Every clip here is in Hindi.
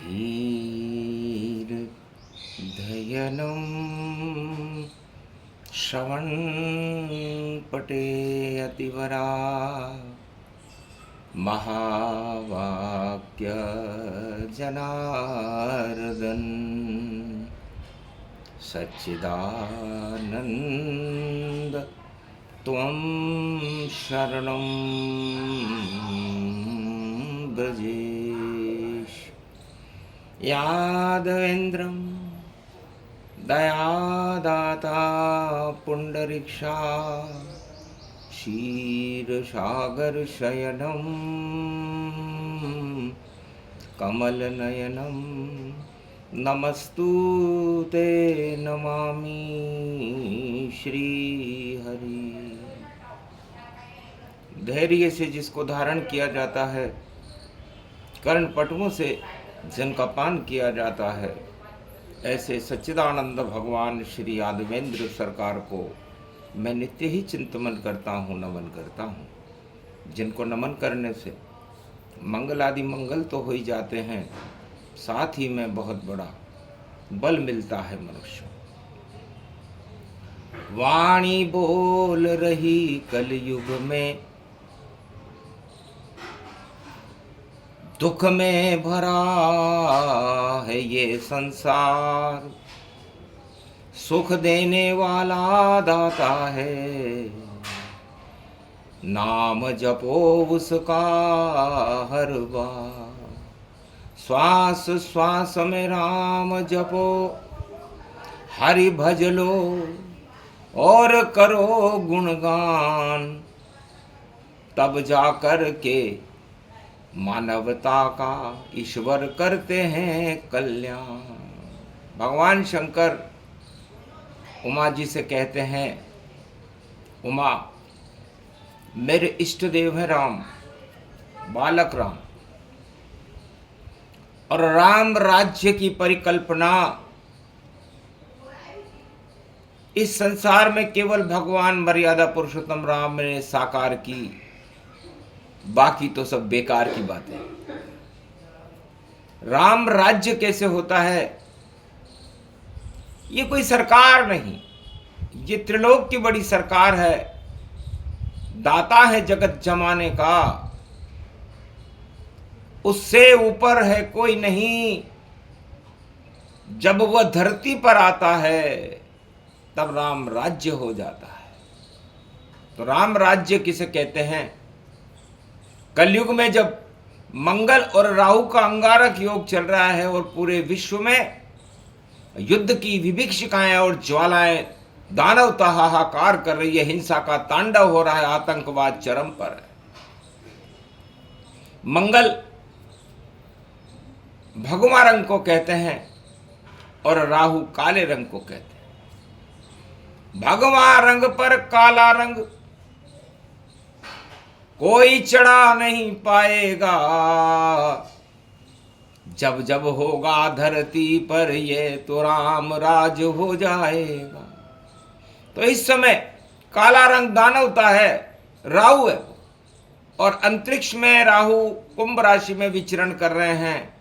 धीर्धयनं श्रवणपटे अतिवरा महावाक्य जनार्दन सच्चिदानंद त्वं शरणं ब्रजेश यादवेन्द्रं दयादाता पुंडरीक्षा क्षीरसागरशयनं कमलनयनं नमस्तुते नमामि श्रीहरि। धैर्य से जिसको धारण किया जाता है, कर्णपटुओं से जिनका पान किया जाता है, ऐसे सच्चिदानंद भगवान श्री यादवेंद्र सरकार को मैं नित्य ही चिंतन करता हूँ, नमन करता हूँ। जिनको नमन करने से मंगल आदि मंगल तो हो ही जाते हैं, साथ ही में बहुत बड़ा बल मिलता है मनुष्य। वाणी बोल रही कलयुग में, दुख में भरा है ये संसार, सुख देने वाला दाता है, नाम जपो उसका हर बार। श्वास श्वास में राम जपो, हरि भज लो और करो गुणगान, तब जाकर के मानवता का ईश्वर करते हैं कल्याण। भगवान शंकर उमा जी से कहते हैं, उमा मेरे इष्ट देव है राम, बालक राम, और राम राज्य की परिकल्पना इस संसार में केवल भगवान मर्यादा पुरुषोत्तम राम ने साकार की, बाकी तो सब बेकार की बातें। राम राज्य कैसे होता है? ये कोई सरकार नहीं, ये त्रिलोक की बड़ी सरकार है, दाता है जगत जमाने का, उससे ऊपर है कोई नहीं। जब वह धरती पर आता है तब राम राज्य हो जाता है। तो राम राज्य किसे कहते हैं? कलयुग में जब मंगल और राहु का अंगारक योग चल रहा है और पूरे विश्व में युद्ध की विभीषिकाएं और ज्वालाएं दानवता हाहाकार कर रही है, हिंसा का तांडव हो रहा है, आतंकवाद चरम पर है। मंगल भगवा रंग को कहते हैं और राहु काले रंग को कहते हैं। भगवा रंग पर काला रंग कोई चढ़ा नहीं पाएगा, जब जब होगा धरती पर ये तो राम राज हो जाएगा। तो इस समय काला रंग दानवता है, राहु है, और अंतरिक्ष में राहु कुंभ राशि में विचरण कर रहे हैं,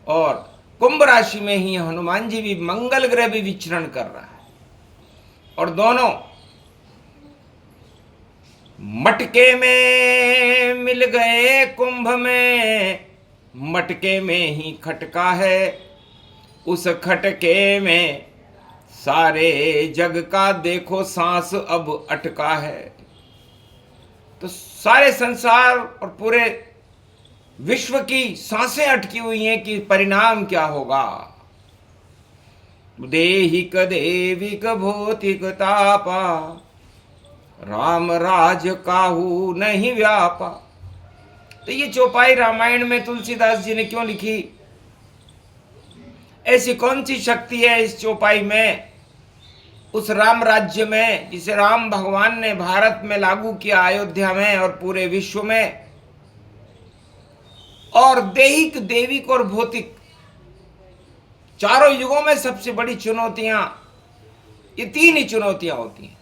और कुंभ राशि में ही हनुमान जी भी, मंगल ग्रह भी विचरण कर रहा है, और दोनों मटके में मिल गए कुंभ में, मटके में ही खटका है, उस खटके में सारे जग का देखो सांस अब अटका है। तो सारे संसार और पूरे विश्व की सांसें अटकी हुई हैं कि परिणाम क्या होगा। देहिक देविक भौतिक तापा, राम राज काहू नहीं व्यापा। तो ये चौपाई रामायण में तुलसीदास जी ने क्यों लिखी? ऐसी कौन सी शक्ति है इस चौपाई में, उस राम राज्य में, जिसे राम भगवान ने भारत में लागू किया, अयोध्या में और पूरे विश्व में। और दैहिक, देविक और भौतिक, चारों युगों में सबसे बड़ी चुनौतियां, ये तीन ही चुनौतियां होती हैं।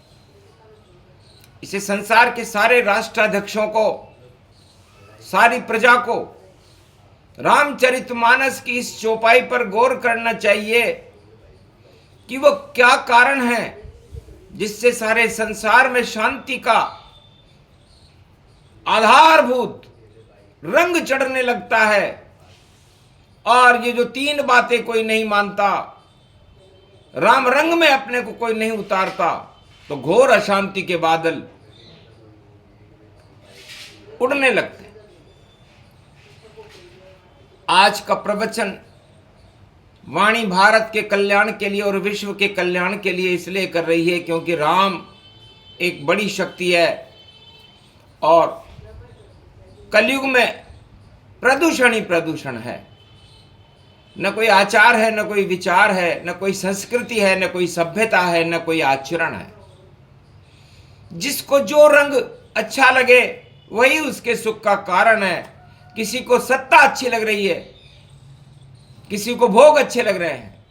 इसे संसार के सारे राष्ट्राध्यक्षों को, सारी प्रजा को रामचरितमानस की इस चौपाई पर गौर करना चाहिए कि वो क्या कारण है जिससे सारे संसार में शांति का आधारभूत रंग चढ़ने लगता है। और ये जो तीन बातें कोई नहीं मानता, राम रंग में अपने को कोई नहीं उतारता, तो घोर अशांति के बादल उड़ने लगते हैं। आज का प्रवचन वाणी भारत के कल्याण के लिए और विश्व के कल्याण के लिए इसलिए कर रही है क्योंकि राम एक बड़ी शक्ति है और कलयुग में प्रदूषण ही प्रदूषण है। न कोई आचार है, न कोई विचार है, न कोई संस्कृति है, न कोई सभ्यता है, न कोई आचरण है। जिसको जो रंग अच्छा लगे वही उसके सुख का कारण है। किसी को सत्ता अच्छी लग रही है, किसी को भोग अच्छे लग रहे हैं,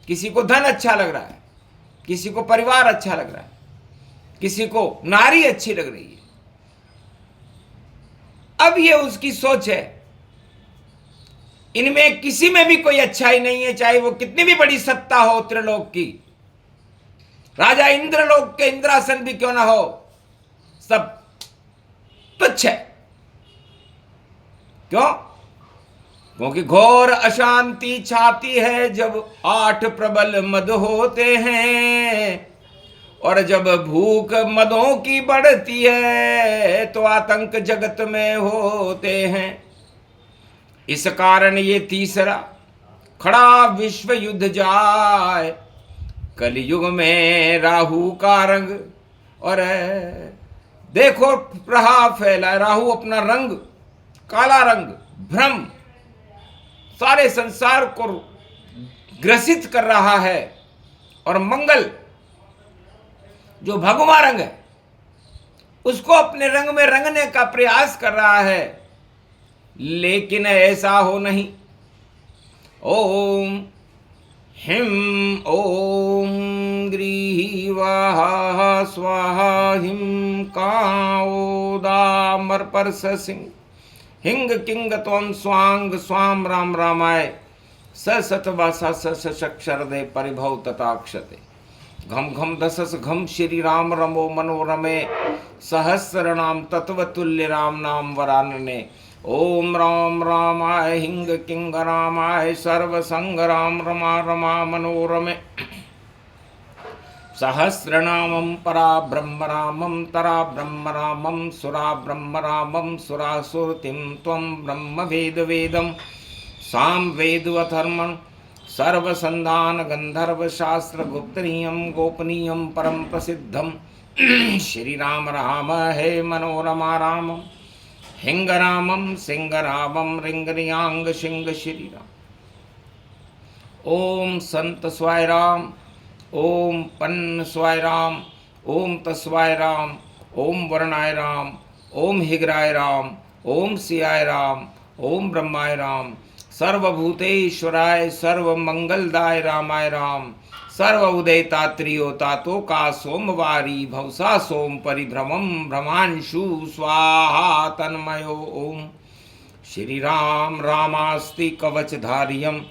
किसी को धन अच्छा लग रहा है, किसी को परिवार अच्छा लग रहा है, किसी को नारी अच्छी लग रही है। अब ये उसकी सोच है। इनमें किसी में भी कोई अच्छाई नहीं है, चाहे वो कितनी भी बड़ी सत्ता हो त्रिलोक की। राजा इंद्रलोक के इंद्रासन भी क्यों ना हो, सब तुच्छ है। क्यों? क्योंकि घोर अशांति छाती है जब 8 प्रबल मद होते हैं, और जब भूख मदों की बढ़ती है तो आतंक जगत में होते हैं। इस कारण ये तीसरा खड़ा विश्व युद्ध जाए, कलयुग में राहु का रंग। और देखो प्रहा फैला, राहु अपना रंग, काला रंग, भ्रम सारे संसार को ग्रसित कर रहा है। और मंगल जो भगवा रंग है उसको अपने रंग में रंगने का प्रयास कर रहा है, लेकिन ऐसा हो नहीं। ओम हिम ओम ग्रीवाहा स्वाहा हिम काओदामर परस सिंह हिंग किंग त्वं स्वांग स्वाम राम रामाय स सतवासा सक्षर दे परिभव तथाक्षते घम घम दसस घम श्री राम रमो मनोरमे सहस्र नाम तत्वतुल्य राम नाम वरानने। ओम राम रामाय हिंग किंग रामाय सर्व संग राम रमा रमा मनोरमे सहस्रनामं परा ब्रह्म रामं तरा ब्रह्म रामं सुरा ब्रह्म रामं सुरासुरतिं त्वं ब्रह्म वेद वेदं साम वेदवधर्मं सर्वसंधान गंधर्व शास्त्र गुप्तनीयं गोपनीयं परम प्रसिद्धं श्री राम राम है मनोरमा रामं हिंग रामं सिंह रामं रिंगरियांग सिंह श्री राम। ओम संत स्वाय राम, ओम पन्न स्वाय राम, ओम तस्वाय राम, ओम वर्णाय राम, ओम हिगराय राम, ओम सियाय राम, ओम ब्रह्माय राम, सर्वभूतेश्वराय सर्वमंगलदाय रामाय राम, सर्व उदयता त्रियोतातो का सोमवारी भवसा सोम परिभ्रमम भ्रमांशु स्वाहा तन्मयो। ओम श्री राम रामास्ति कवचधारियम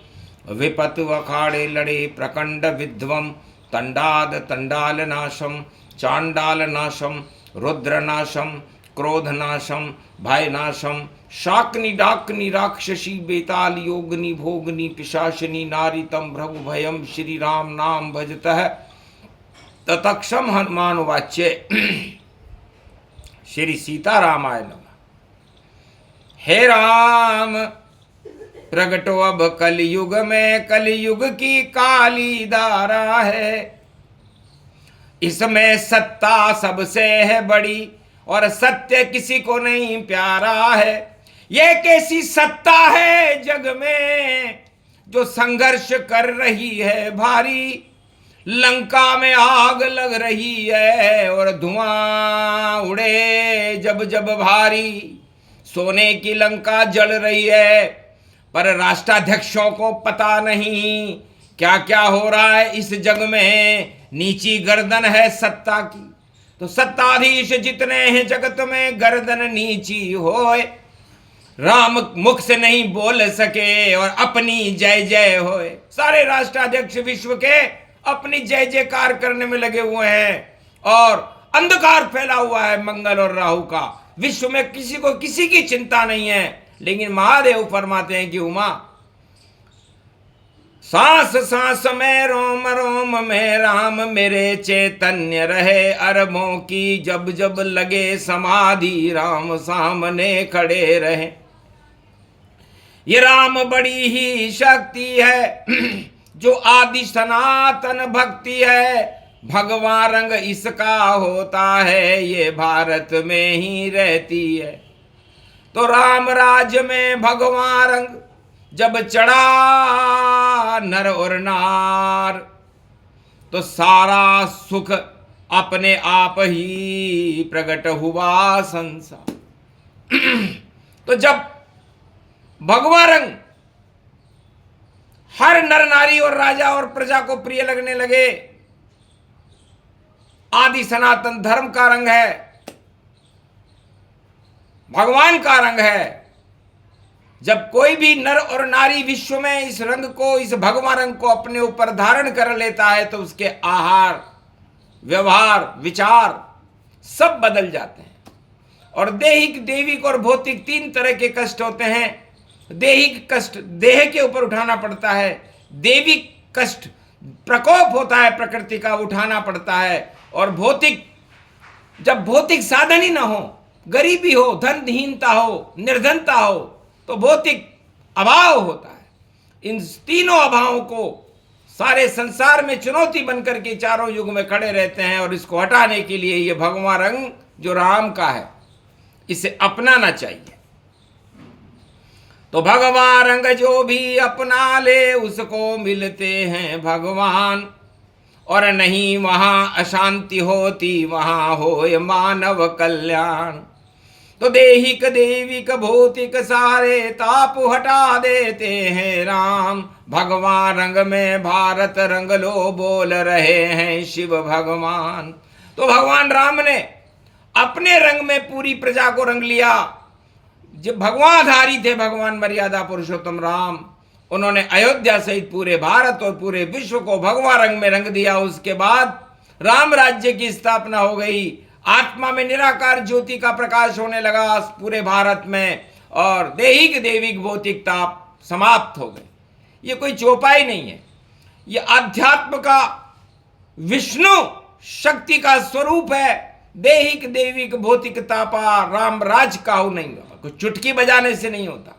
विपत वखाड़े लड़े प्रकंड विध्वम तंडाद तंडाल नाशम चांडाल नाशम रुद्र नाशम क्रोध नाशम भय नाशम शाकनी डाकनी राक्षसी बेताल योगनी भोगनी पिशाचनी नारितम भ्रभु भयम श्री राम नाम भजतः ततक्षम हनुमान वाच्य। श्री सीतारामाय नमः। हे राम प्रगटो अब कलयुग में, कलयुग की काली धारा है। इसमें सत्ता सबसे है बड़ी और सत्य किसी को नहीं प्यारा है। ये कैसी सत्ता है जग में जो संघर्ष कर रही है भारी। लंका में आग लग रही है और धुआं उड़े जब जब भारी। सोने की लंका जल रही है पर राष्ट्राध्यक्षों को पता नहीं क्या क्या हो रहा है इस जग में। नीची गर्दन है सत्ता की, तो सत्ताधीश जितने हैं जगत में गर्दन नीची होए। राम मुख से नहीं बोल सके और अपनी जय जय होए। सारे राष्ट्राध्यक्ष विश्व के अपनी जय जयकार करने में लगे हुए हैं और अंधकार फैला हुआ है मंगल और राहु का। विश्व में किसी को किसी की चिंता नहीं है, लेकिन महादेव फरमाते हैं कि उमा, सांस सांस में रोम रोम में राम मेरे चैतन्य रहे अरबों की, जब जब लगे समाधि राम सामने खड़े रहे। ये राम बड़ी ही शक्ति है जो आदि सनातन भक्ति है, भगवान रंग इसका होता है ये भारत में ही रहती है। तो राम राज्य में भगवान रंग जब चढ़ा नर और नार, तो सारा सुख अपने आप ही प्रकट हुआ संसार। तो जब भगवा रंग हर नर नारी और राजा और प्रजा को प्रिय लगने लगे, आदि सनातन धर्म का रंग है, भगवान का रंग है। जब कोई भी नर और नारी विश्व में इस रंग को, इस भगवा रंग को अपने ऊपर धारण कर लेता है, तो उसके आहार, व्यवहार, विचार सब बदल जाते हैं। और दैहिक, दैविक और भौतिक तीन तरह के कष्ट होते हैं। दैहिक कष्ट देह के ऊपर उठाना पड़ता है, दैविक कष्ट प्रकोप होता है प्रकृति का, उठाना पड़ता है, और भौतिक, जब भौतिक साधन ही ना हो, गरीबी हो, धनहीनता हो, निर्धनता हो, तो भौतिक अभाव होता है। इन तीनों अभावों को सारे संसार में चुनौती बनकर के चारों युग में खड़े रहते हैं, और इसको हटाने के लिए ये भगवा रंग जो राम का है, इसे अपनाना चाहिए। तो भगवान रंग जो भी अपना ले उसको मिलते हैं भगवान, और नहीं वहां अशांति होती, वहां होए मानव कल्याण। तो देहिक, देविक, भौतिक सारे ताप हटा देते हैं राम, भगवान रंग में भारत रंग लो बोल रहे हैं शिव भगवान। तो भगवान राम ने अपने रंग में पूरी प्रजा को रंग लिया। जो भगवाधारी थे, भगवान मर्यादा पुरुषोत्तम राम, उन्होंने अयोध्या सहित पूरे भारत और पूरे विश्व को भगवा रंग में रंग दिया। उसके बाद राम राज्य की स्थापना हो गई, आत्मा में निराकार ज्योति का प्रकाश होने लगा पूरे भारत में, और दैहिक, दैविक, भौतिक ताप समाप्त हो गए। ये कोई चौपाई नहीं है, ये अध्यात्म का विष्णु शक्ति का स्वरूप है। दैहिक, दैविक, भौतिक तापा राम राज काहू नहीं होगा, कुछ चुटकी बजाने से नहीं होता।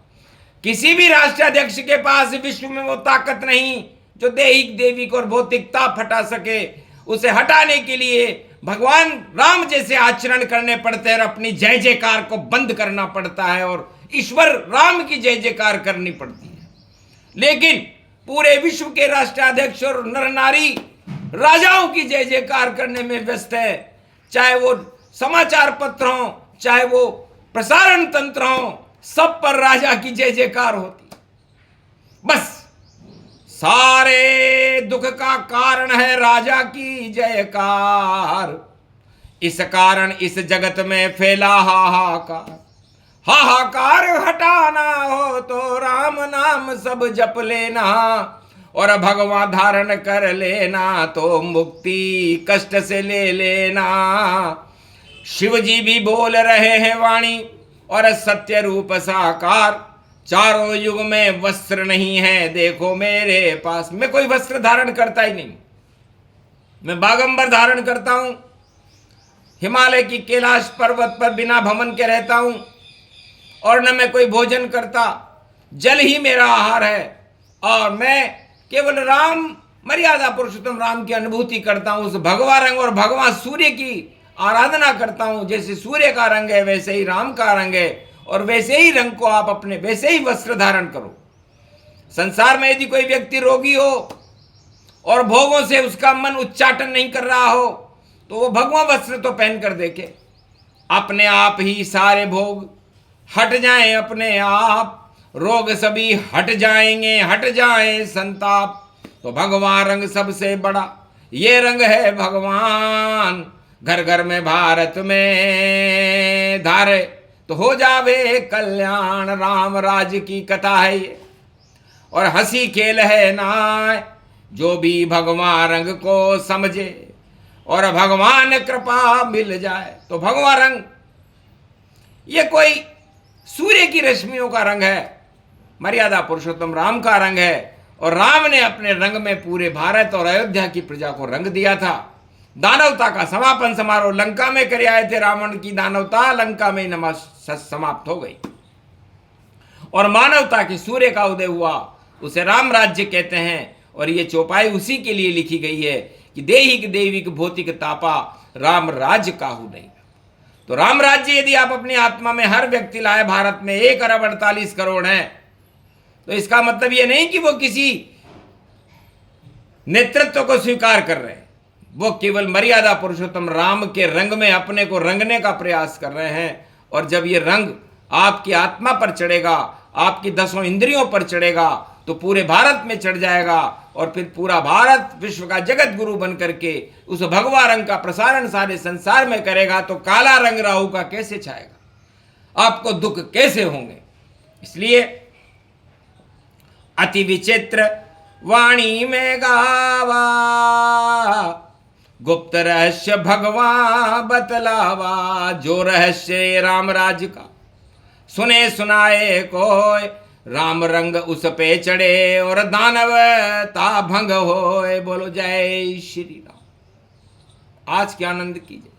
किसी भी राष्ट्राध्यक्ष के पास विश्व में वो ताकत नहीं जो दैहिक, दैविक और भौतिक ताप हटा सके। उसे हटाने के लिए भगवान राम जैसे आचरण करने पड़ते हैं, और अपनी जय जयकार को बंद करना पड़ता है, और ईश्वर राम की जय जयकार करनी पड़ती है। लेकिन पूरे विश्व के राष्ट्राध्यक्ष और नर नारी राजाओं की जय जयकार करने में व्यस्त है, चाहे वो समाचार पत्र हो, चाहे वो प्रसारण तंत्र हो, सब पर राजा की जय जयकार होती। बस सारे दुख का कारण है राजा की जयकार, इस कारण इस जगत में फैला हाहाकार। हाहाकार हटाना हो तो राम नाम सब जप लेना, और भगवान धारण कर लेना तो मुक्ति कष्ट से ले लेना। शिव जी भी बोल रहे हैं वाणी, और सत्य रूप साकार, चारों युग में वस्त्र नहीं है देखो मेरे पास। मैं कोई वस्त्र धारण करता ही नहीं, मैं बागंबर धारण करता हूं, हिमालय की कैलाश पर्वत पर बिना भवन के रहता हूं, और न मैं कोई भोजन करता, जल ही मेरा आहार है, और मैं केवल राम, मर्यादा पुरुषोत्तम राम की अनुभूति करता हूं। उस भगवा रंग और भगवान सूर्य की आराधना करता हूं। जैसे सूर्य का रंग है वैसे ही राम का रंग है, और वैसे ही रंग को आप अपने वैसे ही वस्त्र धारण करो। संसार में यदि कोई व्यक्ति रोगी हो और भोगों से उसका मन उच्चाटन नहीं कर रहा हो, तो वो भगवा वस्त्र तो पहन कर देखे, अपने आप ही सारे भोग हट जाएं, अपने आप रोग सभी हट जाएंगे, हट जाए संताप। तो भगवान रंग सबसे बड़ा ये रंग है भगवान, घर घर में भारत में धारे। तो तो हो जावे कल्याण। राम राज की कथा है ये, और हंसी खेल है ना, जो भी भगवान रंग को समझे और भगवान कृपा मिल जाए। तो भगवान रंग ये कोई सूर्य की रश्मियों का रंग है, मर्यादा पुरुषोत्तम राम का रंग है। और राम ने अपने रंग में पूरे भारत और अयोध्या की प्रजा को रंग दिया था। दानवता का समापन समारोह लंका में कर आए थे। रावण की दानवता लंका में समाप्त हो गई और मानवता के सूर्य का उदय हुआ, उसे राम राज्य कहते हैं। और ये चौपाई उसी के लिए लिखी गई है कि देहिक देविक भौतिक तापा, राम राज्य काहू नहीं। तो राम राज्य यदि आप अपनी आत्मा में हर व्यक्ति लाए, भारत में 1 अरब 48 करोड़ हैं, तो इसका मतलब ये नहीं कि वो किसी नेतृत्व को स्वीकार कर रहे हैं, वो केवल मर्यादा पुरुषोत्तम राम के रंग में अपने को रंगने का प्रयास कर रहे हैं। और जब ये रंग आपकी आत्मा पर चढ़ेगा, आपकी 10 इंद्रियों पर चढ़ेगा, तो पूरे भारत में चढ़ जाएगा। और फिर पूरा भारत विश्व का जगत गुरु बन करके उस भगवा रंग का प्रसारण सारे संसार में करेगा। तो काला रंग राहु का कैसे छाएगा, आपको दुख कैसे होंगे। इसलिए अति विचित्र वाणी में गावा, गुप्त रहस्य भगवान बतलावा। जो रहस्य राम राज का सुने सुनाए कोय, राम रंग उस पे चढ़े और दानव ता भंग होए। बोलो जय श्री राम। आज के आनंद कीजिए।